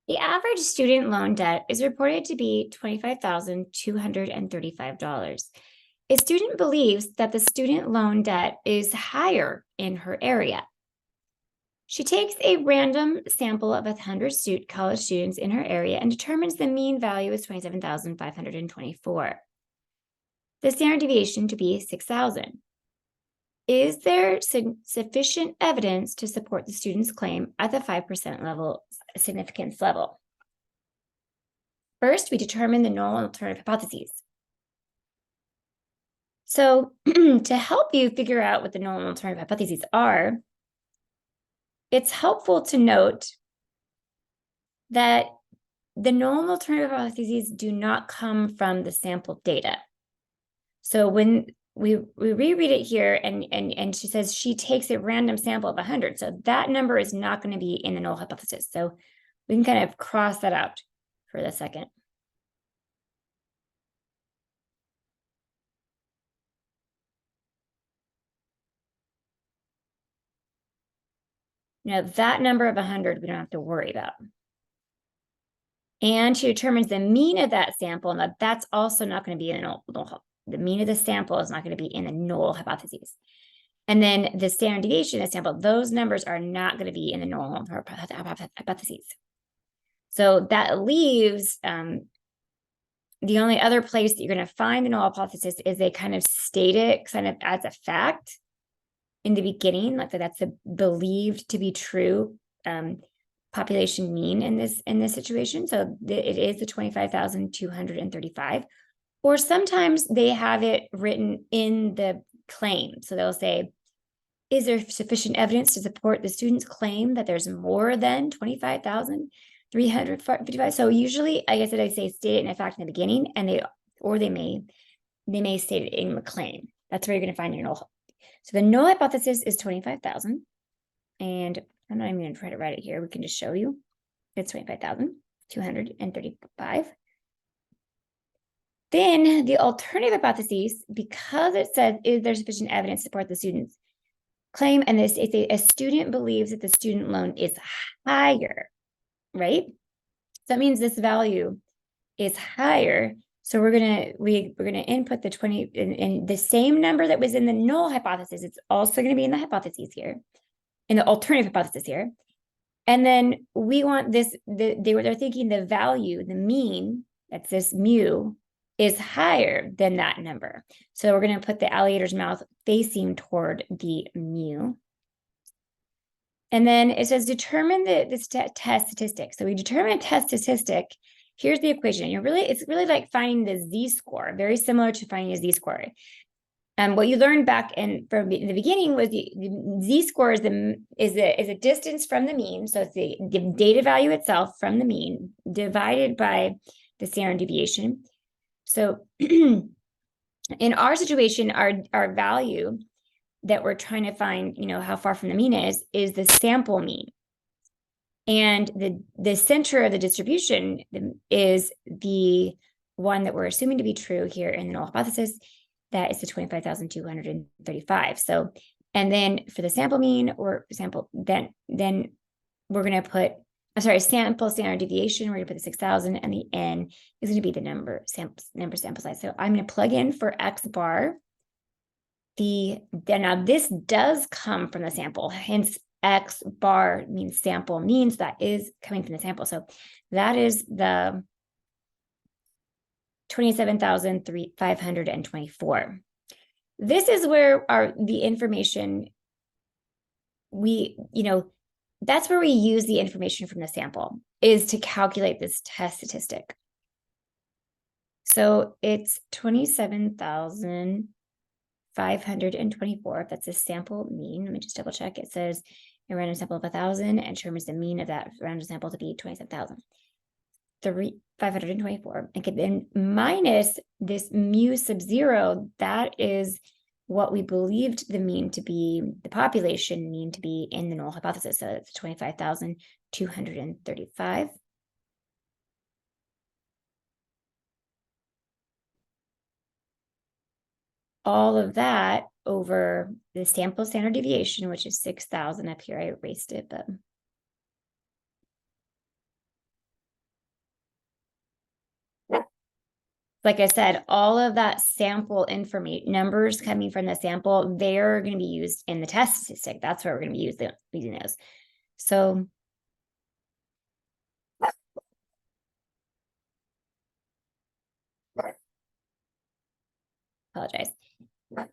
The average student loan debt is reported to be $25,235. A student believes that the student loan debt is higher in her area. She takes a random sample of 100 college students in her area and determines the mean value is 27,524. The standard deviation to be 6,000. Is there sufficient evidence to support the student's claim at the 5% level significance level? First, we determine the null and alternative hypotheses. So to help you figure out what the null and alternative hypotheses are, it's helpful to note that the null and alternative hypotheses do not come from the sample data. So when we reread it here and she says she takes a random sample of 100. So that number is not going to be in the null hypothesis. So we can kind of cross that out for the second. Now that number of 100, we don't have to worry about. And she determines the mean of that sample, and that's also not going to be in the null. The mean of the sample is not going to be in the null hypotheses. And then the standard deviation of the sample, those numbers are not going to be in the null hypotheses. So that leaves the only other place that you're going to find the null hypothesis is they kind of state it kind of as a fact in the beginning, like that's a believed to be true population mean in this situation. So it is the 25,235. Or sometimes they have it written in the claim. So they'll say, is there sufficient evidence to support the student's claim that there's more than 25,355? So usually, like I said, I say state it in a fact in the beginning, and they may state it in the claim. That's where you're going to find your null. So the null hypothesis is 25,000. And I'm not even going to try to write it here. We can just show you. It's 25,235. Then the alternative hypotheses, because it says, is there sufficient evidence to support the student's claim? And this is a student believes that the student loan is higher, right? So that means this value is higher. So we're gonna input the 20 and the same number that was in the null hypothesis. It's also going to be in the hypotheses here, in the alternative hypothesis here. And then we want this, they're thinking the value, the mean, that's this mu, is higher than that number. So we're going to put the alligator's mouth facing toward the mu. And then it says determine this test statistic. So we determine a test statistic. Here's the equation. It's really like finding the z-score, very similar to finding a z-score. What you learned back from the beginning was the z-score is a distance from the mean. So it's the data value itself from the mean divided by the standard deviation. So in our situation, our value that we're trying to find, how far from the mean is the sample mean. And the center of the distribution is the one that we're assuming to be true here in the null hypothesis. That is the 25,235. So, and then for the sample mean or sample, then we're going to put, sample standard deviation, we're going to put the 6,000, and the n is going to be the number sample size. So I'm going to plug in for X bar. Now this does come from the sample, hence X bar means sample means that is coming from the sample. So that is the 27,524. This is where the information that's where we use the information from the sample, is to calculate this test statistic. So it's 27,524. That's a sample mean. Let me just double check. It says a random sample of 1,000 and determines the mean of that random sample to be 27,524. And then minus this mu sub 0, that is what we believed the mean to be, the population mean to be in the null hypothesis. So it's 25,235. All of that over the sample standard deviation, which is 6,000 up here. I erased it, but like I said, all of that sample information, numbers coming from the sample, they're going to be used in the test statistic. That's where we're going to be using those. So apologize.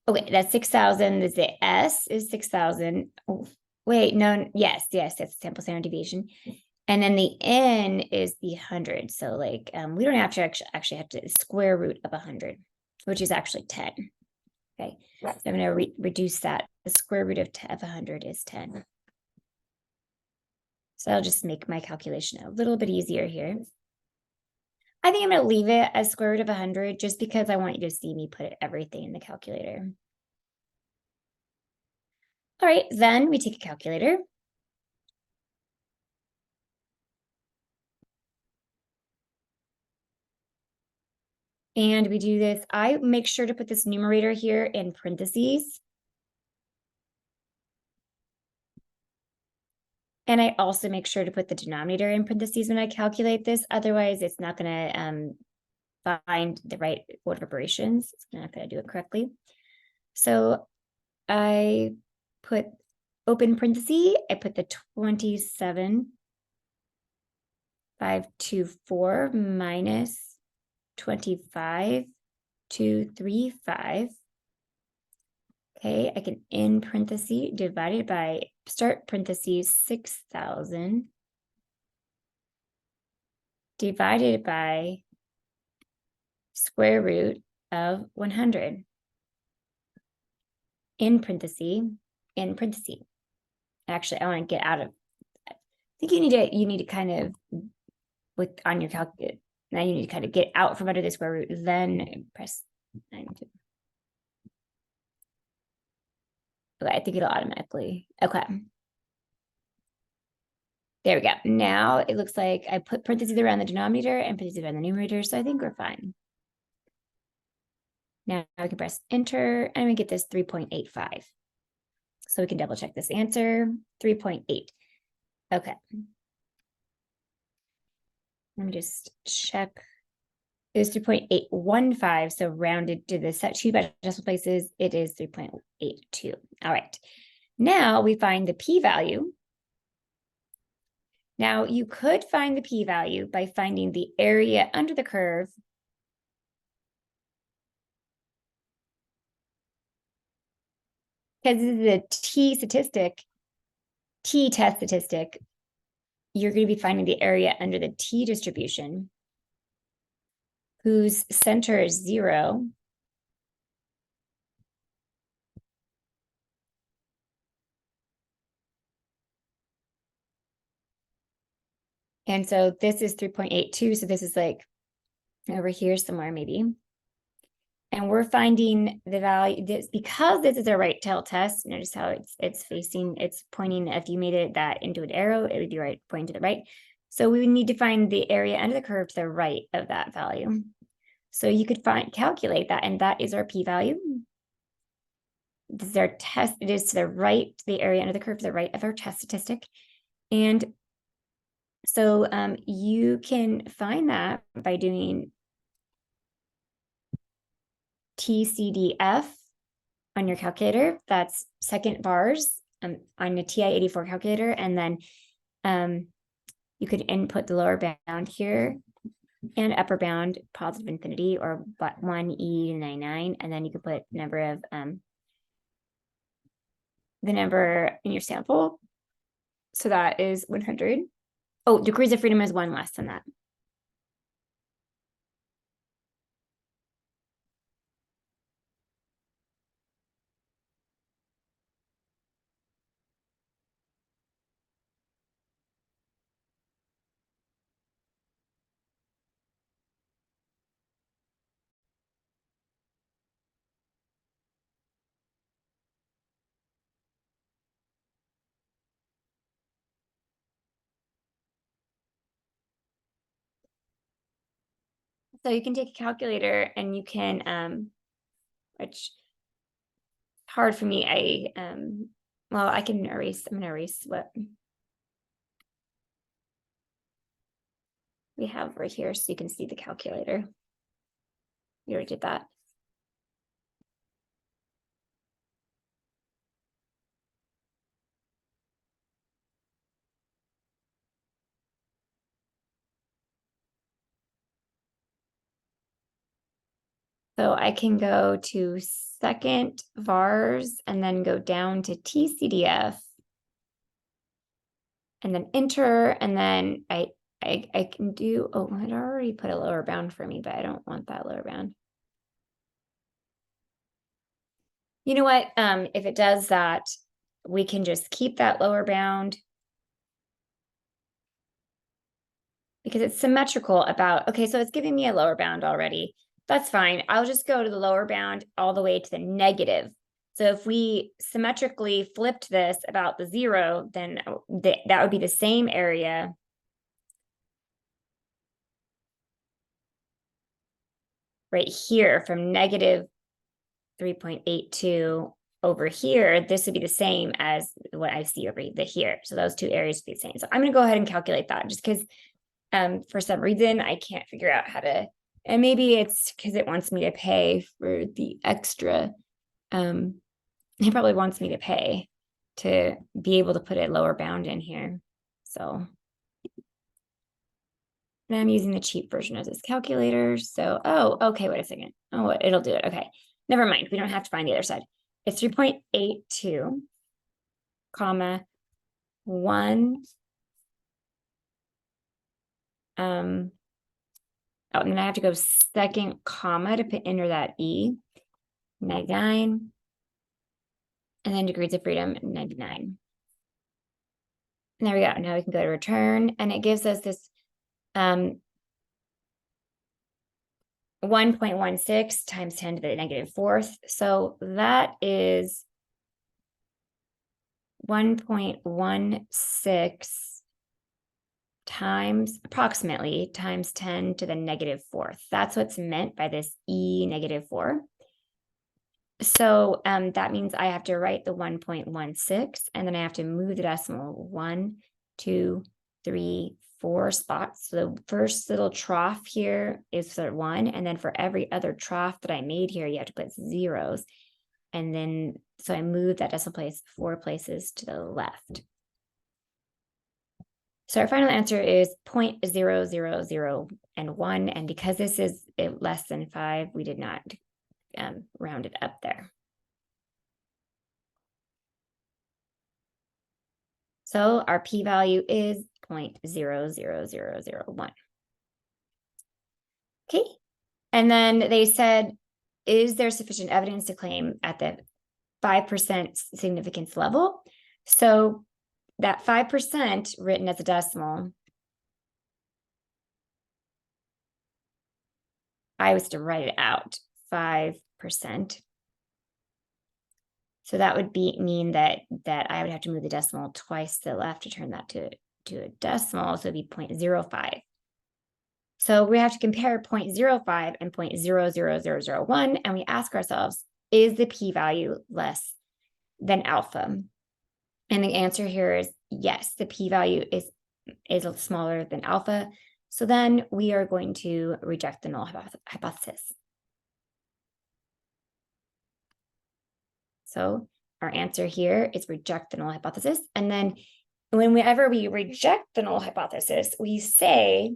Okay, that's 6,000. The S is 6,000. Oh, wait, no, yes, that's sample standard deviation. And then the N is the 100. So like we don't have to actually have to square root of 100, which is actually 10. Okay, so I'm going to reduce that. The square root of 100 is 10. So I'll just make my calculation a little bit easier here. I think I'm going to leave it as square root of 100 just because I want you to see me put everything in the calculator. All right, then we take a calculator. And we do this. I make sure to put this numerator here in parentheses. And I also make sure to put the denominator in parentheses when I calculate this. Otherwise, it's not going to find the right order of operations. It's not going to do it correctly. So I put open parenthesis. I put the 27,524 minus 25,235. Okay, I can end parenthesis divided by start parentheses 6,000 divided by square root of 100 in parenthesis. Actually, I want to get out of. I think you need to kind of on your calculator. Now you need to kind of get out from under the square root, then press 92. Okay, I think it'll automatically. Okay. There we go. Now it looks like I put parentheses around the denominator and parentheses around the numerator, so I think we're fine. Now I can press enter and we get this 3.85. So we can double check this answer, 3.8. Okay. Let me just check. It is 3.815, so rounded to the set two decimal places, it is 3.82. All right. Now we find the p-value. Now you could find the p-value by finding the area under the curve because this is a t-test statistic. You're going to be finding the area under the t-distribution whose center is 0. And so this is 3.82. So this is like over here somewhere maybe. And we're finding the value because this is a right tail test. Notice how it's facing, it's pointing. If you made it that into an arrow, it would be right pointing to the right. So we would need to find the area under the curve to the right of that value. So you could calculate that, and that is our p-value. This is our test. It is to the right, the area under the curve to the right of our test statistic. And so you can find that by doing TCDF on your calculator. That's second bars on the TI-84 calculator. And then you could input the lower bound here and upper bound positive infinity or 1E99. And then you could put number of the number in your sample. So that is 100. Oh, degrees of freedom is 1 less than that. So you can take a calculator and you can, which hard for me. Well, I can erase, I'm gonna erase what we have right here so you can see the calculator. We already did that. So I can go to second vars and then go down to TCDF and then enter, and then I can do, oh, it already put a lower bound for me, but I don't want that lower bound. You know what? If it does that, we can just keep that lower bound because it's symmetrical about, okay, so it's giving me a lower bound already. That's fine. I'll just go to the lower bound all the way to the negative. So if we symmetrically flipped this about the 0, then that would be the same area. Right here from negative 3.82 over here, this would be the same as what I see over here. So those two areas would be the same. So I'm going to go ahead and calculate that just because for some reason I can't figure out how to, and maybe it's because it wants me to pay for the extra. It probably wants me to pay to be able to put a lower bound in here. So and I'm using the cheap version of this calculator. So, oh, okay, wait a second. Oh, it'll do it. Okay, never mind. We don't have to find the other side. It's 3.82, comma, 1. Oh, and then I have to go second comma to enter that E, 99. And then degrees of freedom, 99. And there we go. Now we can go to return, and it gives us this 1.16 times 10 to the negative 4th. So that is 1.16 times approximately times 10 to the negative 4th. That's what's meant by this E negative 4. So that means I have to write the 1.16, and then I have to move the decimal 1, 2, 3, 4 spots. So the first little trough here is for 1, and then for every other trough that I made here, you have to put zeros. And then, so I moved that decimal place 4 places to the left. So our final answer is 0.000 and 1. And because this is less than 5, we did not round it up there. So our p-value is 0.00001. Okay. And then they said, is there sufficient evidence to claim at the 5% significance level? So that 5% written as a decimal, I was to write it out, 5%. So that would mean that I would have to move the decimal twice to the left to turn that to a decimal. So it'd be 0.05. So we have to compare 0.05 and 0.00001, and we ask ourselves, is the p-value less than alpha? And the answer here is yes, the p-value is smaller than alpha. So then we are going to reject the null hypothesis. So our answer here is reject the null hypothesis. And then whenever we reject the null hypothesis, we say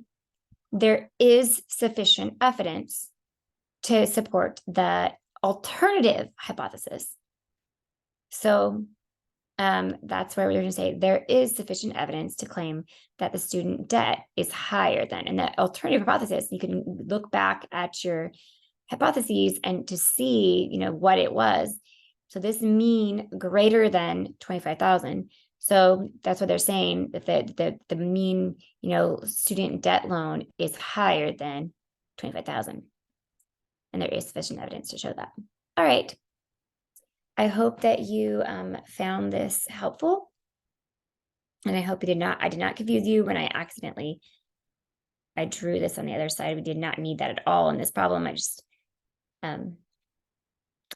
there is sufficient evidence to support the alternative hypothesis. So that's where we're going to say there is sufficient evidence to claim that the student debt is higher than. And the alternative hypothesis, you can look back at your hypotheses and to see, what it was. So this mean greater than 25,000. So that's what they're saying, that the mean, student debt loan is higher than 25,000. And there is sufficient evidence to show that. All right. I hope that you found this helpful. And I hope I did not confuse you when I drew this on the other side. We did not need that at all in this problem. I just,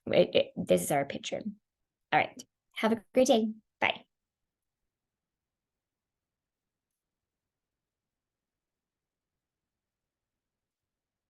this is our picture. All right. Have a great day.